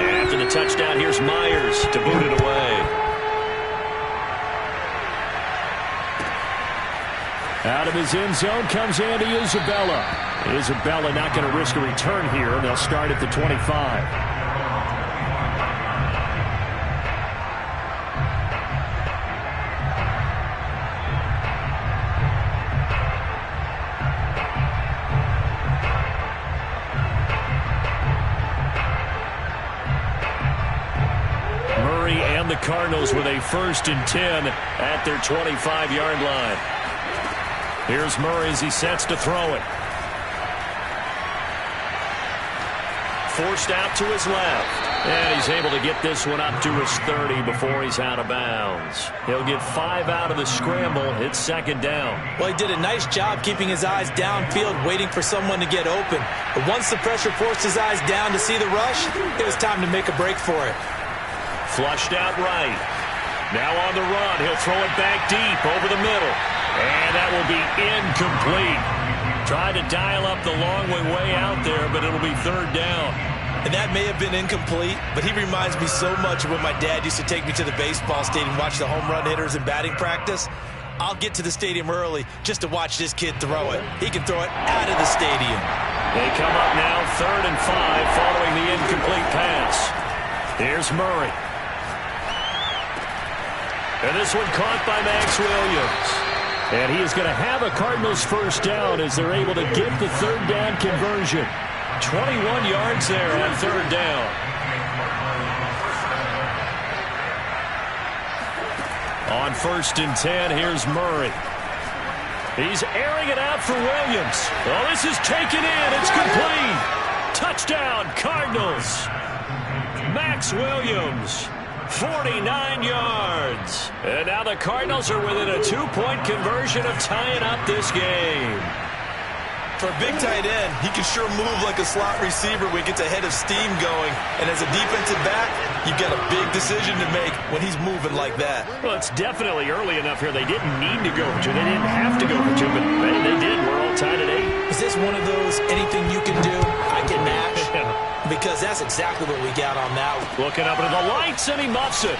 After the touchdown, here's Myers to boot it away. Out of his end zone comes Andy Isabella. Isabella not going to risk a return here, and they'll start at the 25. The Cardinals with a 1st and 10 at their 25-yard line. Here's Murray as he sets to throw it. Forced out to his left. And he's able to get this one up to his 30 before he's out of bounds. He'll get 5 out of the scramble. It's 2nd down. Well, he did a nice job keeping his eyes downfield, waiting for someone to get open. But once the pressure forced his eyes down to see the rush, it was time to make a break for it. Flushed out right. Now on the run. He'll throw it back deep over the middle. And that will be incomplete. Tried to dial up the long way out there, but it'll be 3rd down. And that may have been incomplete, but he reminds me so much of when my dad used to take me to the baseball stadium, watch the home run hitters in batting practice. I'll get to the stadium early just to watch this kid throw it. He can throw it out of the stadium. They come up now 3rd and 5 following the incomplete pass. Here's Murray. And this one caught by Max Williams. And he is going to have a Cardinals 1st down as they're able to get the 3rd down conversion. 21 yards there on 3rd down. On 1st and 10, here's Murray. He's airing it out for Williams. Well, this is taken in. It's complete. Touchdown, Cardinals. Max Williams. 49 yards. And now the Cardinals are within a 2-point conversion of tying up this game. For a big tight end, he can sure move like a slot receiver when he gets a head of steam going. And as a defensive back, you've got a big decision to make when he's moving like that. Well, it's definitely early enough here. They didn't need to go for 2. They didn't have to go for 2, but they did. We're all tied at 8. Is this one of those anything you can do, I can match? Because that's exactly what we got on that one. Looking up into the lights, and he muffs it.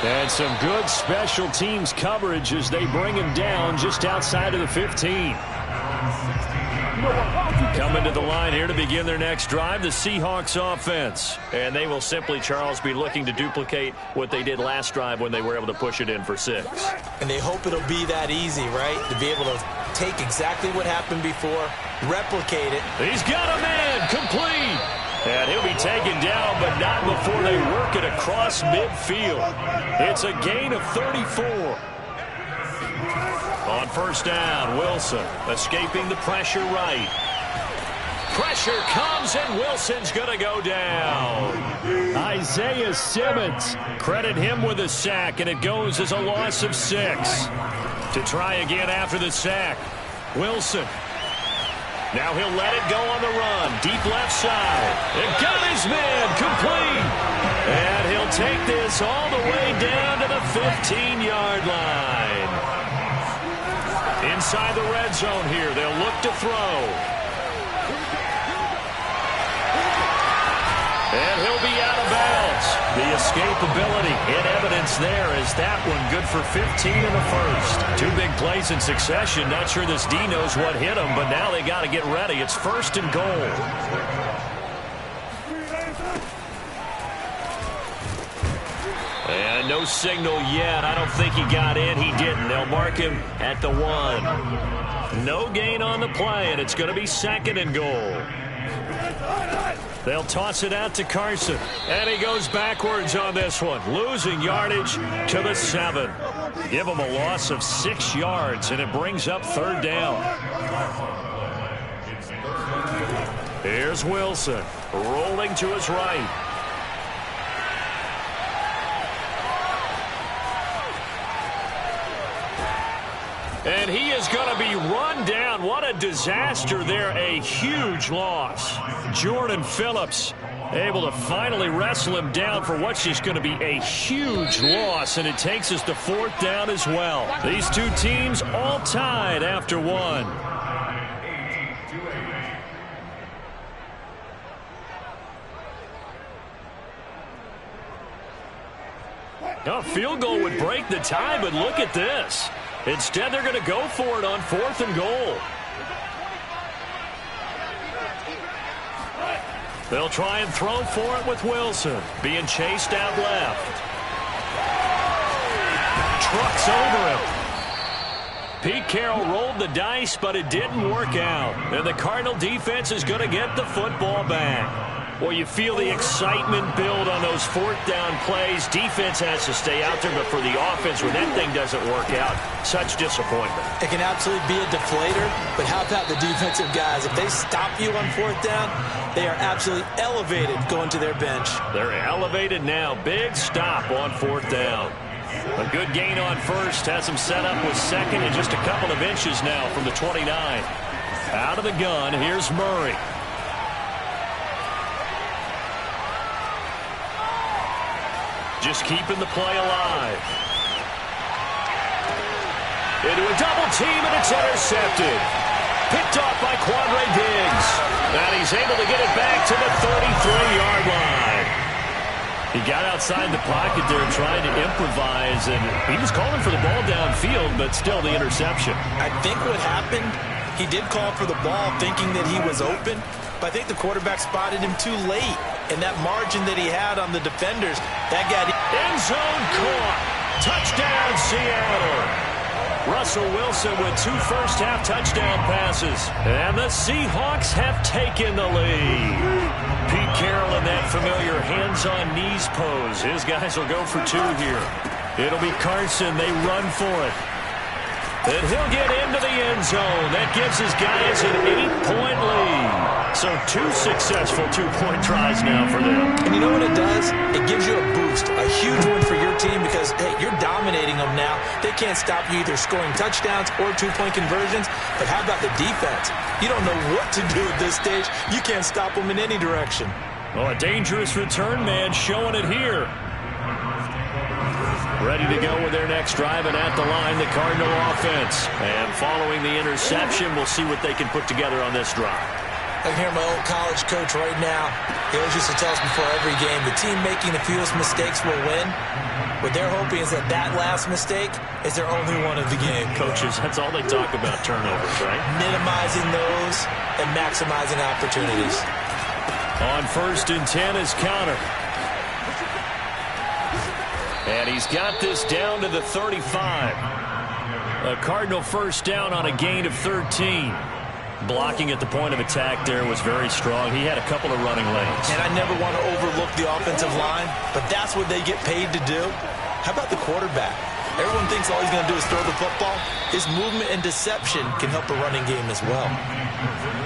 And some good special teams coverage as they bring him down just outside of the 15. Coming to the line here to begin their next drive, the Seahawks offense. And they will simply, Charles, be looking to duplicate what they did last drive when they were able to push it in for 6. And they hope it'll be that easy, right? To be able to take exactly what happened before, replicate it. He's got a man, complete. And he'll be taken down, but not before they work it across midfield. It's a gain of 34. On 1st down, Wilson escaping the pressure right. Pressure comes, and Wilson's going to go down. Isaiah Simmons. Credit him with a sack, and it goes as a loss of 6. To try again after the sack, Wilson. Now he'll let it go on the run. Deep left side. It got his man complete. And he'll take this all the way down to the 15-yard line. Inside the red zone here. They'll look to throw. And he'll be out of bounds. The escapability in evidence there is that one good for 15 in the 1st. 2 big plays in succession. Not sure this D knows what hit him, but now they got to get ready. It's 1st and goal. And no signal yet. I don't think he got in. He didn't. They'll mark him at the 1. No gain on the play, and it's going to be 2nd and goal. They'll toss it out to Carson. And he goes backwards on this one. Losing yardage to the 7. Give him a loss of 6 yards, and it brings up 3rd down. Here's Wilson. Rolling to his right. And he is going to be run down. What a disaster there. A huge loss. Jordan Phillips able to finally wrestle him down for what's just going to be a huge loss. And it takes us to 4th down as well. These 2 teams all tied after 1. A field goal would break the tie, but look at this. Instead, they're going to go for it on 4th and goal. They'll try and throw for it with Wilson. Being chased out left. Trucks over him. Pete Carroll rolled the dice, but it didn't work out. And the Cardinal defense is going to get the football back. Well, you feel the excitement build on those 4th down plays. Defense has to stay out there, but for the offense, when that thing doesn't work out, such disappointment. It can absolutely be a deflator, but how about the defensive guys? If they stop you on 4th down, they are absolutely elevated going to their bench. They're elevated now. Big stop on 4th down. A good gain on 1st. Has him set up with 2nd and just a couple of inches now from the 29. Out of the gun, here's Murray. Just keeping the play alive. Into a double team, and it's intercepted. Picked off by Quandre Diggs. And he's able to get it back to the 33-yard line. He got outside the pocket there trying to improvise, and he was calling for the ball downfield, but still the interception. I think what happened, he did call for the ball thinking that he was open, but I think the quarterback spotted him too late. And that margin that he had on the defenders, that got end zone caught. Touchdown, Seattle. Russell Wilson with 2 first-half touchdown passes. And the Seahawks have taken the lead. Pete Carroll in that familiar hands-on-knees pose. His guys will go for 2 here. It'll be Carson. They run for it. And he'll get into the end zone. That gives his guys an 8-point lead. So 2 successful 2-point tries now for them. And you know what it does? It gives you a boost, a huge one for your team because, hey, you're dominating them now. They can't stop you either scoring touchdowns or 2-point conversions. But how about the defense? You don't know what to do at this stage. You can't stop them in any direction. Well, a dangerous return man showing it here. Ready to go with their next drive, and at the line, the Cardinal offense. And following the interception, we'll see what they can put together on this drive. I can hear my old college coach right now. He always used to tell us before every game, the team making the fewest mistakes will win. What they're hoping is that last mistake is their only one of the game. Coaches, that's all they talk about, turnovers, right? Minimizing those and maximizing opportunities. On 1st and 10 is Connor. And he's got this down to the 35. A Cardinal first down on a gain of 13. Blocking at the point of attack there was very strong. He had a couple of running lanes. And I never want to overlook the offensive line, but that's what they get paid to do. How about the quarterback? Everyone thinks all he's going to do is throw the football. His movement and deception can help a running game as well.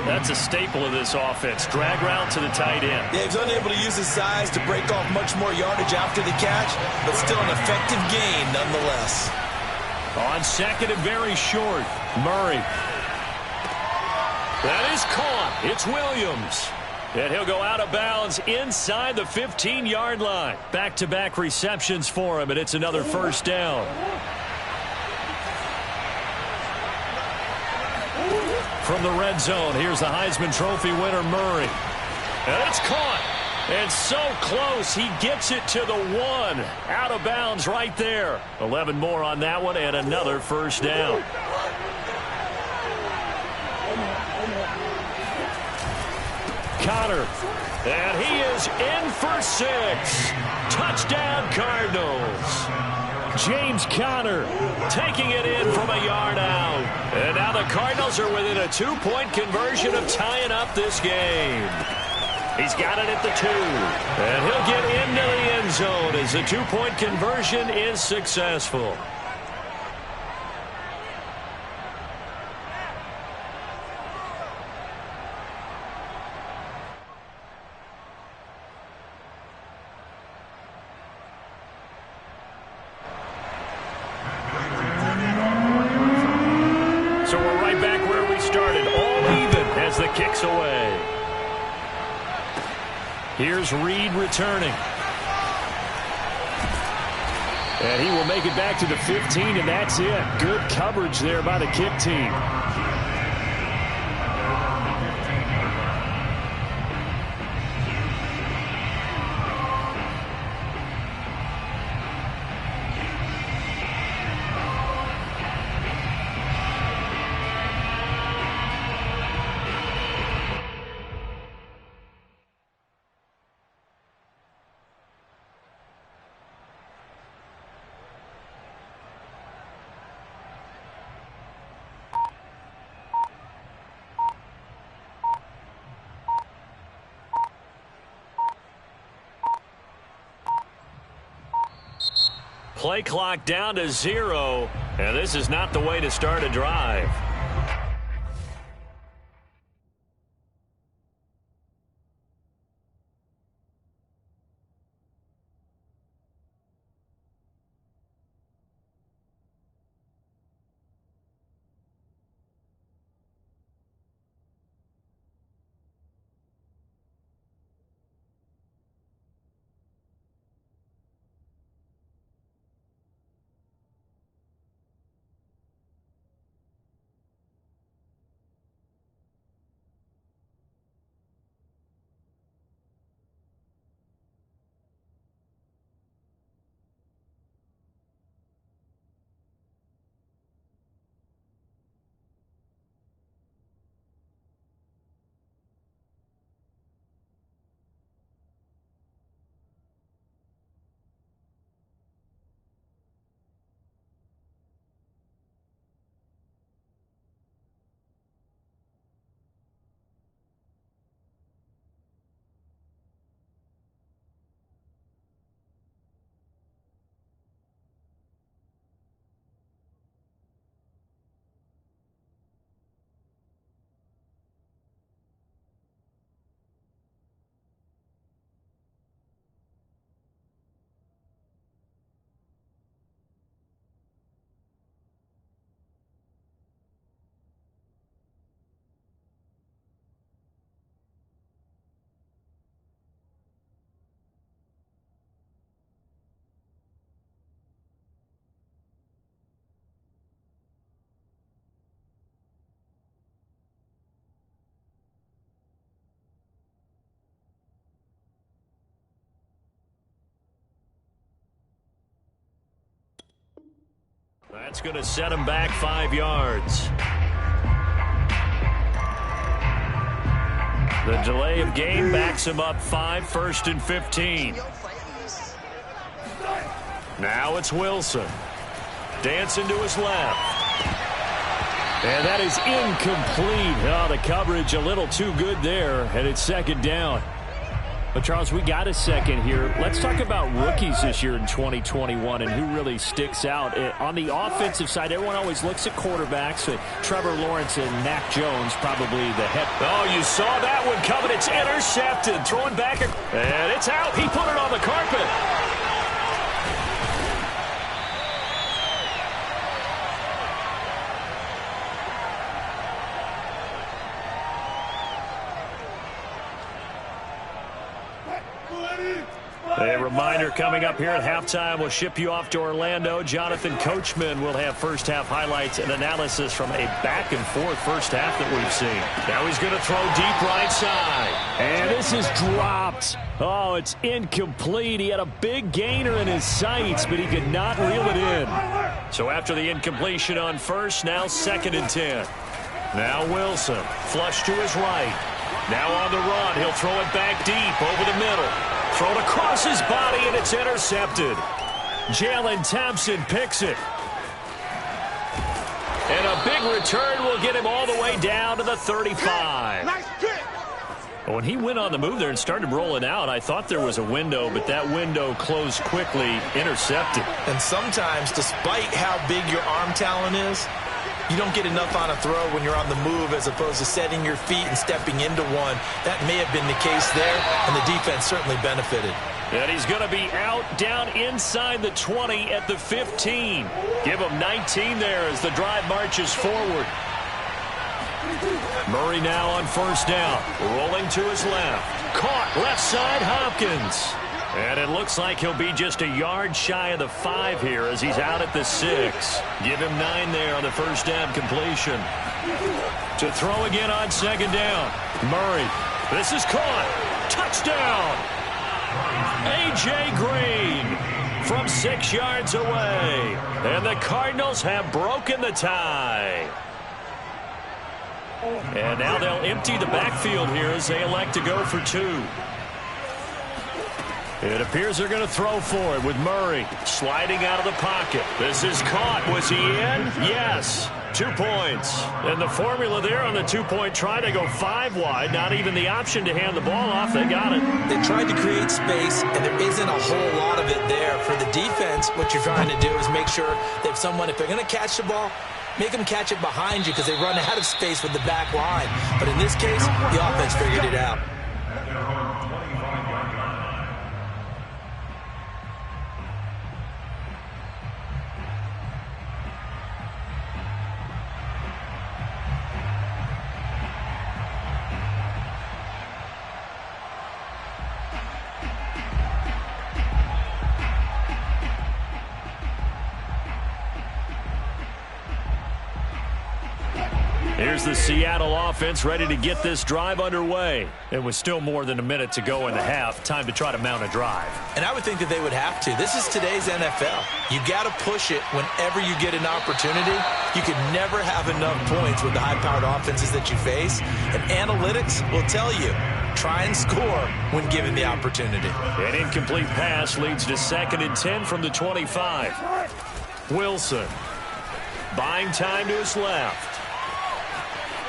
That's a staple of this offense. Drag route to the tight end. Yeah, he's unable to use his size to break off much more yardage after the catch, but still an effective gain nonetheless. On 2nd and very short, Murray. That is caught. It's Williams. And he'll go out of bounds inside the 15-yard line. Back-to-back receptions for him, and it's another first down. From the red zone, here's the Heisman Trophy winner, Murray. And it's caught. And so close, he gets it to the 1. Out of bounds right there. 11 more on that one, and another first down. Connor, and he is in for 6. Touchdown, Cardinals. James Conner taking it in from a yard out. And now the Cardinals are within a 2-point conversion of tying up this game. He's got it at the 2. And he'll get into the end zone as the 2-point conversion is successful. So we're right back where we started, all even as the kick's away. Here's Reed returning. And he will make it back to the 15, and that's it. Good coverage there by the kick team. Play clock down to 0, and this is not the way to start a drive. That's going to set him back 5 yards. The delay of game backs him up 5, 1st and 15. Now it's Wilson. Dancing to his left. And that is incomplete. Oh, the coverage a little too good there, and it's 2nd down. But, Charles, we got a second here. Let's talk about rookies this year in 2021 and who really sticks out. On the offensive side, everyone always looks at quarterbacks. Trevor Lawrence and Mac Jones probably the head. Oh, you saw that one coming. It's intercepted. Throwing back, and it's out. He put it on the carpet. A reminder coming up here at halftime. We'll ship you off to Orlando. Jonathan Coachman will have first-half highlights and analysis from a back-and-forth first half that we've seen. Now he's going to throw deep right side. And this is dropped. Oh, it's incomplete. He had a big gainer in his sights, but he could not reel it in. So after the incompletion on first, now 2nd and 10. Now Wilson, flush to his right. Now on the run, he'll throw it back deep over the middle. Thrown across his body, and it's intercepted. Jalen Thompson picks it. And a big return will get him all the way down to the 35. When he went on the move there and started rolling out, I thought there was a window, but that window closed quickly, intercepted. And sometimes, despite how big your arm talent is, you don't get enough on a throw when you're on the move as opposed to setting your feet and stepping into one. That may have been the case there, and the defense certainly benefited. And he's going to be out down inside the 20 at the 15. Give him 19 there as the drive marches forward. Murray now on first down. Rolling to his left. Caught left side Hopkins. And it looks like he'll be just a yard shy of the 5 here as he's out at the 6. Give him 9 there on the first down completion. To throw again on 2nd down. Murray. This is caught. Touchdown. A.J. Green from 6 yards away. And the Cardinals have broken the tie. And now they'll empty the backfield here as they elect to go for 2. It appears they're going to throw for it with Murray sliding out of the pocket. This is caught. Was he in? Yes. 2 points. And the formula there on the two-point try, they go 5 wide. Not even the option to hand the ball off. They got it. They tried to create space, and there isn't a whole lot of it there. For the defense, what you're trying to do is make sure that if they're going to catch the ball, make them catch it behind you because they run out of space with the back line. But in this case, the offense figured it out. Here's the Seattle offense ready to get this drive underway. It was still more than a minute to go in the half. Time to try to mount a drive. And I would think that they would have to. This is today's NFL. You got to push it whenever you get an opportunity. You can never have enough points with the high-powered offenses that you face. And analytics will tell you, try and score when given the opportunity. An incomplete pass leads to 2nd and 10 from the 25. Wilson buying time to his left.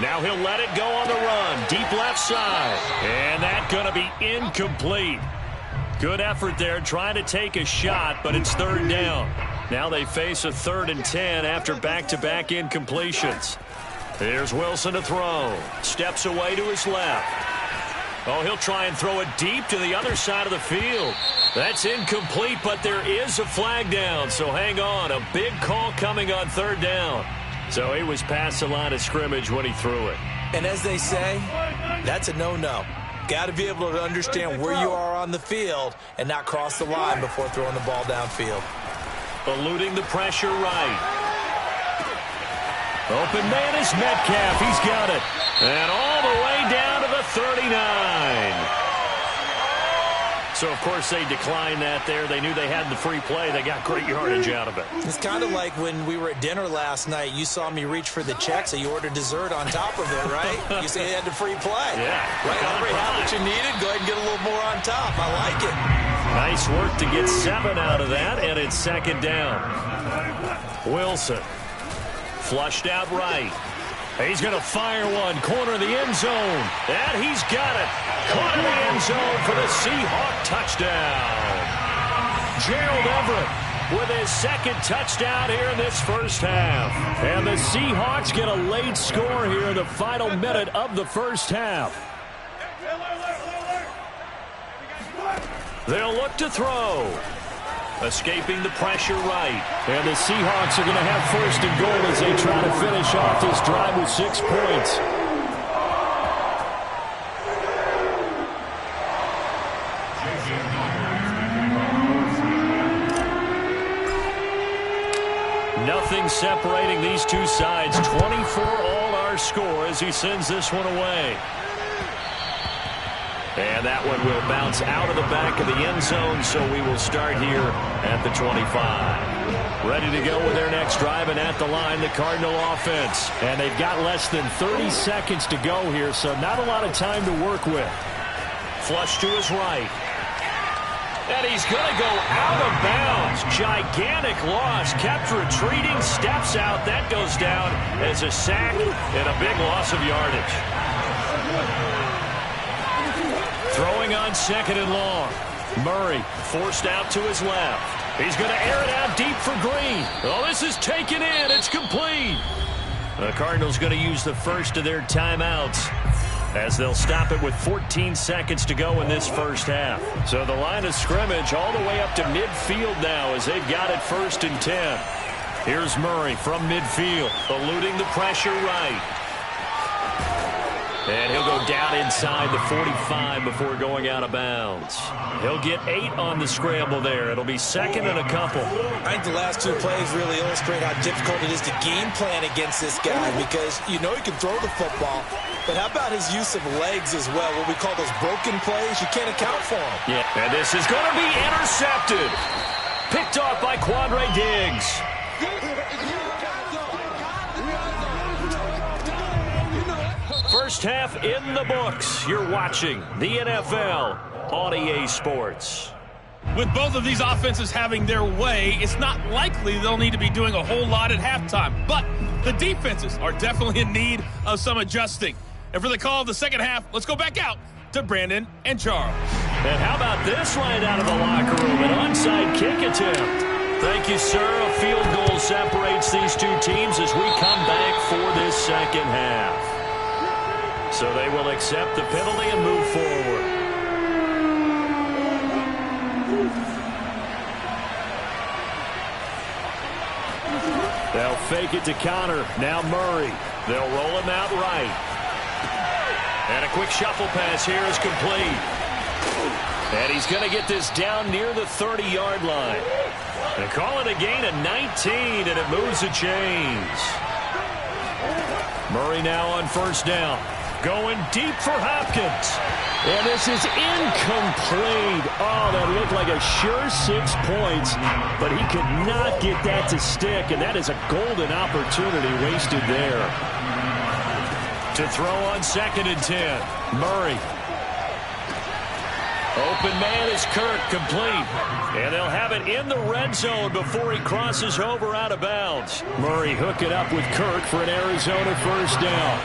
Now he'll let it go on the run. Deep left side. And that's going to be incomplete. Good effort there trying to take a shot, but it's 3rd down. Now they face a 3rd and 10 after back-to-back incompletions. Here's Wilson to throw. Steps away to his left. Oh, he'll try and throw it deep to the other side of the field. That's incomplete, but there is a flag down, so hang on. A big call coming on 3rd down. So he was past the line of scrimmage when he threw it. And as they say, that's a no-no. Got to be able to understand where you are on the field and not cross the line before throwing the ball downfield. Eluding the pressure right. Open man is Metcalf. He's got it. And all the way down to the 39. So, of course, they declined that there. They knew they had the free play. They got great yardage out of it. It's kind of like when we were at dinner last night. You saw me reach for the check, so you ordered dessert on top of it, right? You say you had the free play. Yeah. Right, Humphrey, had what you needed. Go ahead and get a little more on top. I like it. Nice work to get 7 out of that, and it's 2nd down. Wilson. Flushed out right. He's going to fire one. Corner of the end zone. And he's got it. Corner of the end zone for the Seahawk touchdown. Gerald Everett with his 2nd touchdown here in this first half. And the Seahawks get a late score here in the final minute of the first half. They'll look to throw. Escaping the pressure right. And the Seahawks are going to have 1st and goal as they try to finish off this drive with 6 points. Nothing separating these two sides. 24 all our score as he sends this one away. And that one will bounce out of the back of the end zone, so we will start here at the 25. Ready to go with their next drive, and at the line, the Cardinal offense. And they've got less than 30 seconds to go here, so not a lot of time to work with. Flush to his right. And he's going to go out of bounds. Gigantic loss. Kept retreating, steps out. That goes down as a sack and a big loss of yardage. Throwing on 2nd and long. Murray forced out to his left. He's going to air it out deep for Green. Oh, this is taken in. It's complete. The Cardinals going to use the first of their timeouts as they'll stop it with 14 seconds to go in this first half. So the line of scrimmage all the way up to midfield now as they've got it 1st and 10. Here's Murray from midfield, eluding the pressure right. And he'll go down inside the 45 before going out of bounds. He'll get 8 on the scramble there. It'll be 2nd and a couple. I think the last 2 plays really illustrate how difficult it is to game plan against this guy because you know he can throw the football, but how about his use of legs as well? What we call those broken plays, you can't account for them. Yeah, and this is going to be intercepted. Picked off by Quandre Diggs. First half in the books. You're watching the NFL on EA Sports. With both of these offenses having their way, it's not likely they'll need to be doing a whole lot at halftime. But the defenses are definitely in need of some adjusting. And for the call of the second half, let's go back out to Brandon and Charles. And how about this right out of the locker room? An onside kick attempt. Thank you, sir. A field goal separates these two teams as we come back for this second half. So they will accept the penalty and move forward. They'll fake it to Connor. Now Murray. They'll roll him out right. And a quick shuffle pass here is complete. And he's going to get this down near the 30-yard line. They call it a gain of 19, and it moves the chains. Murray now on first down. Going deep for Hopkins. And this is incomplete. Oh, that looked like a sure 6 points, but he could not get that to stick, and that is a golden opportunity wasted there. To throw on 2nd and 10. Murray. Open man is Kirk, complete. And they'll have it in the red zone before he crosses over out of bounds. Murray hook it up with Kirk for an Arizona first down.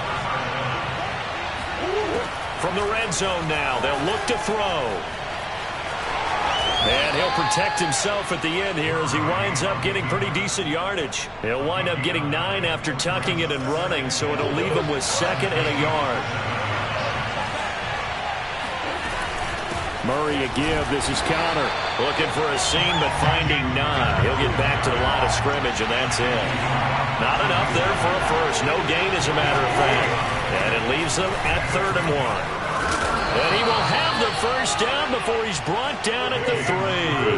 From the red zone now, they'll look to throw. And he'll protect himself at the end here as he winds up getting pretty decent yardage. He'll wind up getting 9 after tucking it and running, so it'll leave him with 2nd and a yard. Murray a give. This is Connor. Looking for a seam, but finding none. He'll get back to the line of scrimmage, and that's it. Not enough there for a first. No gain, as a matter of fact. And it leaves them at 3rd and 1. And he will have the first down before he's brought down at the 3.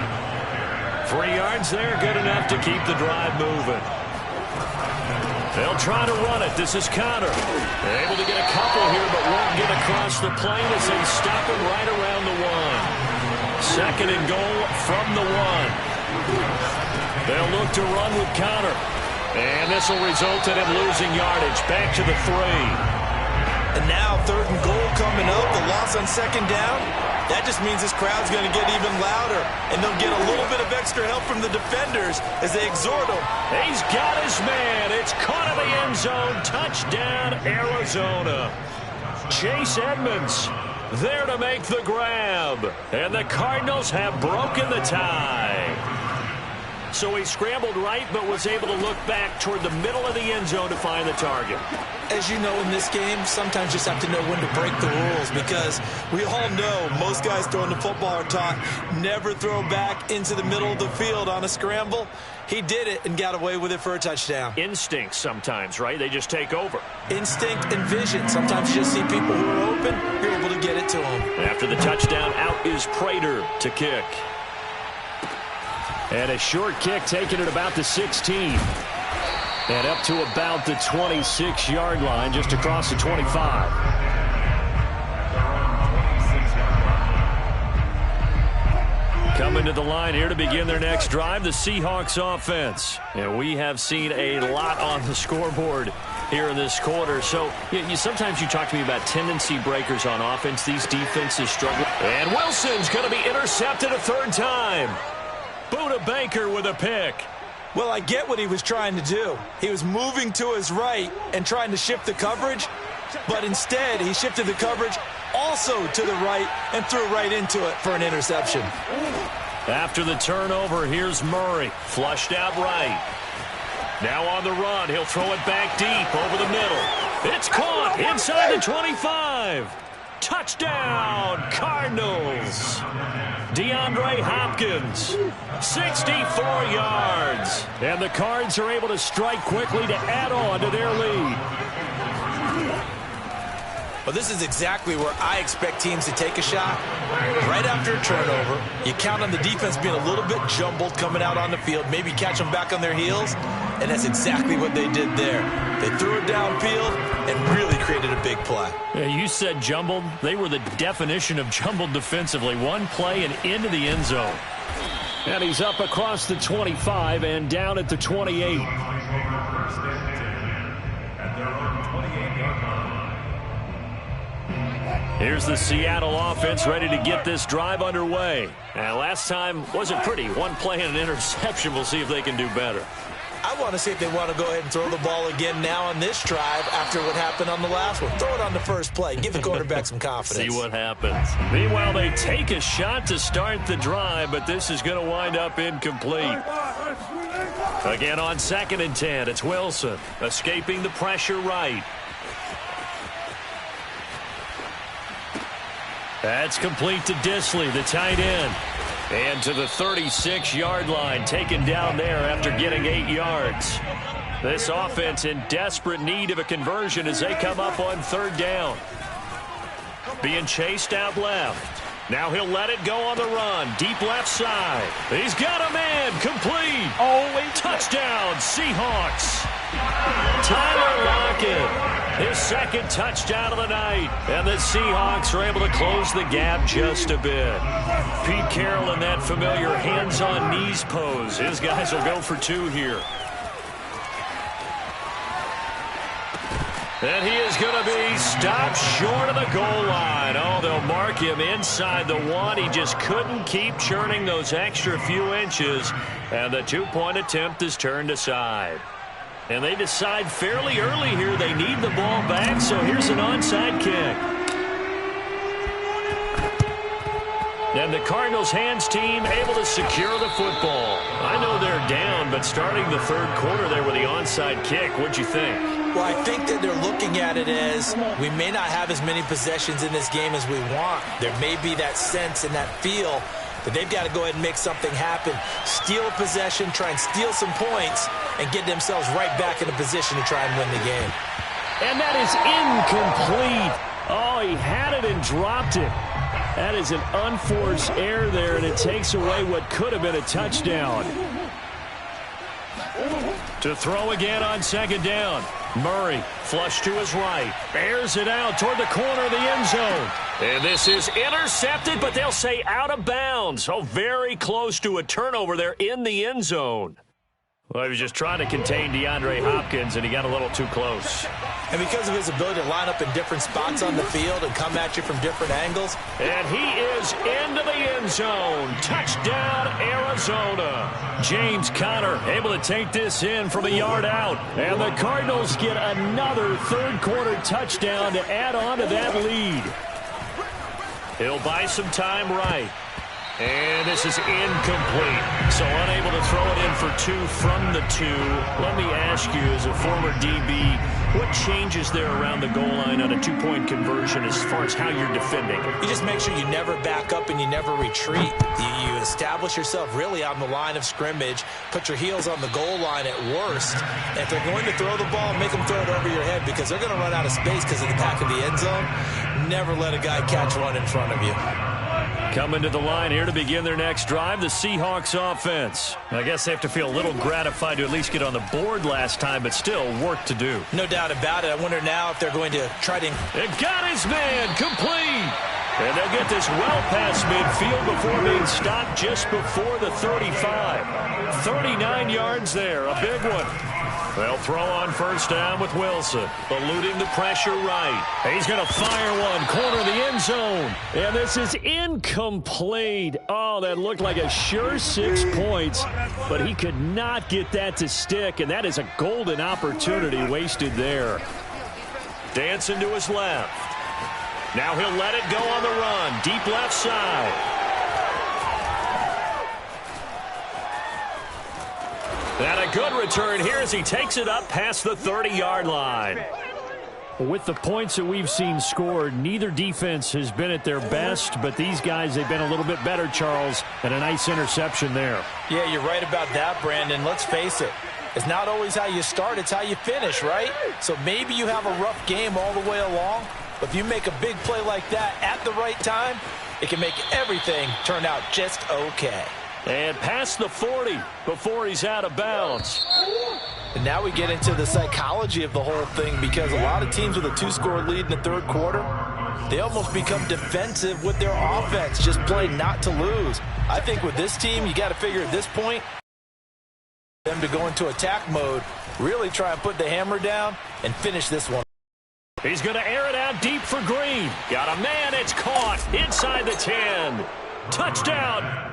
3 yards there, good enough to keep the drive moving. They'll try to run it. This is Connor. They're able to get a couple here, but won't get across the plane as they stop him right around the 1. 2nd and goal from the 1. They'll look to run with Connor. And this will result in him losing yardage. Back to the 3. And now 3rd and goal coming up. The loss on 2nd down. That just means this crowd's going to get even louder. And they'll get a little bit of extra help from the defenders as they exhort him. He's got his man. It's caught in the end zone. Touchdown, Arizona. Chase Edmonds there to make the grab. And the Cardinals have broken the tie. So he scrambled right, but was able to look back toward the middle of the end zone to find the target. As you know, in this game, sometimes you just have to know when to break the rules, because we all know most guys throwing the football are taught never throw back into the middle of the field on a scramble. He did it and got away with it for a touchdown. Instinct sometimes, right? They just take over. Instinct and vision. Sometimes you just see people who are open, you're able to get it to them. After the touchdown, out is Prater to kick. And a short kick taken at about the 16. And up to about the 26-yard line, just across the 25. Coming to the line here to begin their next drive, the Seahawks offense. And we have seen a lot on the scoreboard here in this quarter. So sometimes you talk to me about tendency breakers on offense. These defenses struggle. And Wilson's going to be intercepted a 3rd time. Buda Baker with a pick. Well, I get what he was trying to do. He was moving to his right and trying to shift the coverage, but instead he shifted the coverage also to the right and threw right into it for an interception. After the turnover, here's Murray, flushed out right. Now on the run, he'll throw it back deep over the middle. It's caught inside the 25. Touchdown, Cardinals. DeAndre Hopkins, 64 yards. And the Cards are able to strike quickly to add on to their lead. Well, this is exactly where I expect teams to take a shot. Right after a turnover, you count on the defense being a little bit jumbled coming out on the field, maybe catch them back on their heels, and that's exactly what they did there. They threw it downfield and really created a big play. Yeah, you said jumbled. They were the definition of jumbled defensively. One play and into the end zone. And he's up across the 25 and down at the 28. Here's the Seattle offense ready to get this drive underway. And last time wasn't pretty. One play and an interception. We'll see if they can do better. I want to see if they want to go ahead and throw the ball again now on this drive after what happened on the last one. Throw it on the first play. Give the quarterback some confidence. See what happens. Meanwhile, they take a shot to start the drive, but this is going to wind up incomplete. Again on 2nd and 10, it's Wilson escaping the pressure right. That's complete to Disley, the tight end. And to the 36-yard line, taken down there after getting 8 yards. This offense in desperate need of a conversion as they come up on 3rd down. Being chased out left. Now he'll let it go on the run. Deep left side. He's got a man. Complete. Touchdown, Seahawks. Tyler Lockett, his 2nd touchdown of the night. And the Seahawks are able to close the gap just a bit. Pete Carroll in that familiar hands-on-knees pose. His guys will go for 2 here. And he is going to be stopped short of the goal line. Oh, they'll mark him inside the 1. He just couldn't keep churning those extra few inches. And the 2-point attempt is turned aside. And they decide fairly early here they need the ball back, so here's an onside kick. And the Cardinals' hands team able to secure the football. I know they're down, but starting the 3rd quarter there with the onside kick, what'd you think? Well, I think that they're looking at it as we may not have as many possessions in this game as we want. There may be that sense and that feel that they've got to go ahead and make something happen. Steal a possession, try and steal some points, and get themselves right back in a position to try and win the game. And that is incomplete. Oh, he had it and dropped it. That is an unforced error there, and it takes away what could have been a touchdown. To throw again on 2nd down. Murray, flush to his right. Airs it out toward the corner of the end zone. And this is intercepted, but they'll say out of bounds. Oh, very close to a turnover there in the end zone. Well, he was just trying to contain DeAndre Hopkins, and he got a little too close. And because of his ability to line up in different spots on the field and come at you from different angles. And he is into the end zone. Touchdown, Arizona. James Conner able to take this in from a yard out. And the Cardinals get another 3rd quarter touchdown to add on to that lead. He'll buy some time right. And this is incomplete. So unable to throw it in for 2 from the 2. Let me ask you, as a former DB, what changes there around the goal line on a 2-point conversion as far as how you're defending? You just make sure you never back up and you never retreat. You establish yourself really on the line of scrimmage, put your heels on the goal line at worst. And if they're going to throw the ball, make them throw it over your head because they're going to run out of space because of the back of the end zone. Never let a guy catch one in front of you. Coming to the line here to begin their next drive, the Seahawks offense. I guess they have to feel a little gratified to at least get on the board last time, but still work to do. No doubt about it. I wonder now if they're going to try to... It got his man complete. And they'll get this well past midfield before being stopped just before the 35. 39 yards there, a big one. They'll throw on 1st down with Wilson, eluding the pressure right. He's going to fire one, corner of the end zone. And this is incomplete. Oh, that looked like a sure 6 points, but he could not get that to stick, and that is a golden opportunity wasted there. Dancing to his left. Now he'll let it go on the run, deep left side. And a good return here as he takes it up past the 30-yard line. With the points that we've seen scored, neither defense has been at their best, but these guys, they've been a little bit better, Charles, and a nice interception there. Yeah, you're right about that, Brandon. Let's face it. It's not always how you start, it's how you finish, right? So maybe you have a rough game all the way along, but if you make a big play like that at the right time, it can make everything turn out just okay. And past the 40 before he's out of bounds. And now we get into the psychology of the whole thing because a lot of teams with a 2-score lead in the 3rd quarter, they almost become defensive with their offense, just play not to lose. I think with this team, you got to figure at this point, them to go into attack mode, really try and put the hammer down and finish this one. He's going to air it out deep for Green. Got a man. It's caught inside the 10. Touchdown,